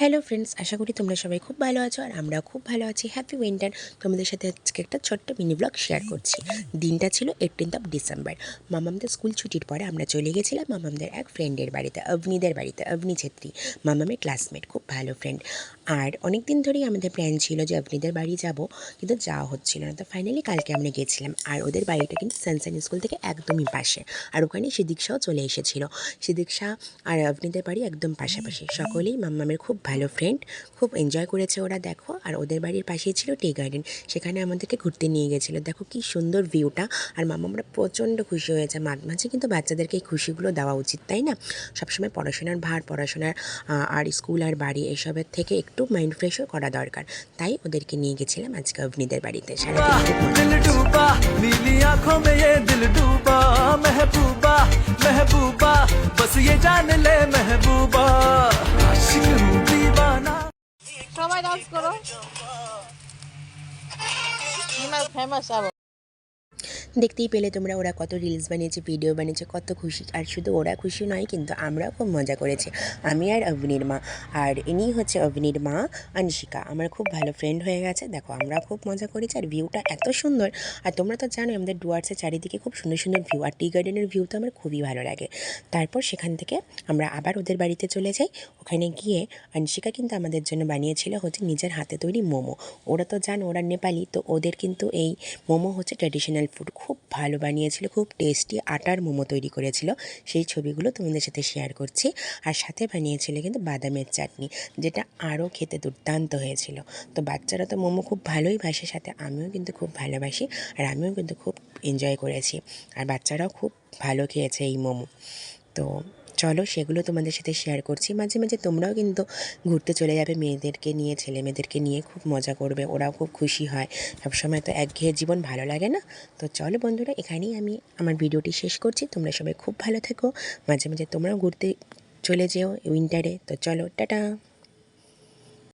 Hello friends, আশা করি তোমরা সবাই খুব ভালো আছো আর আমরা খুব ভালো আছি। Happy winter. তোমাদের সাথে আজকে একটা ছোট্ট মিনি ব্লগ শেয়ার করছি। দিনটা ছিল 18th ডিসেম্বর। মামামদের স্কুল ছুটির পরে আমরা চলে গেছিলাম মামামদের এক ফ্রেন্ডের বাড়িতে, অবনীদের বাড়িতে। অবনী ছেত্রী মামামের ক্লাসমেট, খুব ভালো ফ্রেন্ড। আর অনেক দিন ধরেই আমাদের প্ল্যান ছিল যে অবনীদের বাড়ি যাব, কিন্তু যাওয়া হচ্ছিল না। তো ফাইনালি কালকে আমরা গেছিলাম। আর ওদের বাড়িটা কিন্তু সানসাইন স্কুল থেকে একদমই পাশে। আর ওখানে সিদ্দিকশাও চলে এসেছিল। সিদ্দিকশা আর অবনীদের বাড়ি একদম পাশাপাশি। সকলেই মামামের খুব ভালো ফ্রেন্ড, খুব এনজয় করেছে ওরা, দেখো। আর ওদের বাড়ির পাশেই ছিল টি গার্ডেন, সেখানে আমাদেরকে ঘুরতে নিয়ে গেছিলো। দেখো কি সুন্দর ভিউটা। আর মামামরা প্রচণ্ড খুশি হয়েছে। মাঝে মাঝে কিন্তু বাচ্চাদেরকে এই খুশিগুলো দেওয়া উচিত, তাই না? সবসময় পড়াশোনার ভার, পড়াশোনার আর স্কুল আর বাড়ি এসবের থেকে একটু মাইন্ড ফ্রেশও করা দরকার। তাই ওদেরকে নিয়ে গেছিলাম আজকে অবনীদের বাড়িতে। সবাই ডান্স করো, ফেমাস আবার। দেখতেই পেলে তোমরা ওরা কত রিলস বানিয়েছে, ভিডিও বানিয়েছে, কত খুশি। আর শুধু ওরা খুশি নয়, কিন্তু আমরাও খুব মজা করেছি, আমি আর অবনীর মা। আর ইনি হচ্ছে অবনীর মা অনশিকা, আমার খুব ভালো ফ্রেন্ড হয়ে গেছে। দেখো আমরা খুব মজা করেছি। আর ভিউটা এত সুন্দর। আর তোমরা তো জানো আমাদের ডুয়ার্সের চারিদিকে খুব সুন্দর সুন্দর ভিউ, আর টি গার্ডেনের ভিউ তো আমার খুবই ভালো লাগে। তারপর সেখান থেকে আমরা আবার ওদের বাড়িতে চলে যাই। ওখানে গিয়ে অনশিকা কিন্তু আমাদের জন্য বানিয়েছিল হচ্ছে নিজের হাতে তৈরি মোমো। ওরা তো জানো ওরা নেপালি, তো ওদের কিন্তু এই মোমো হচ্ছে ট্র্যাডিশনাল ফুড। খুব ভালো বানিয়েছিল, খুব টেস্টি আটার মোমো তৈরি করেছিল। সেই ছবিগুলো তোমাদের সাথে শেয়ার করছি। আর সাথে বানিয়েছিল কিন্তু বাদামের চাটনি, যেটা আরও খেতে দুর্দান্ত হয়েছিল। তো বাচ্চারা তো মোমো খুব ভালোই বাসে, সাথে আমিও কিন্তু খুব ভালোবাসি। আর আমিও কিন্তু খুব এনজয় করেছি। আর বাচ্চারাও খুব ভালো খেয়েছে এই মোমো। তো চলো সেগুলো তোমাদের সাথে শেয়ার করছি। মাঝে মাঝে তোমরাও কিন্তু ঘুরতে চলে যাবে মেয়েদেরকে নিয়ে, ছেলে মেয়েদেরকে নিয়ে, খুব মজা করবে, ওরাও খুব খুশি হয়। সবসময় তো একঘেয়ে জীবন ভালো লাগে না। তো চলো বন্ধুরা, এখানেই আমি আমার ভিডিওটি শেষ করছি। তোমরা সবাই খুব ভালো থেকো। মাঝে মাঝে তোমরাও ঘুরতে চলে যেও উইন্টারে। তো চলো, টাটা।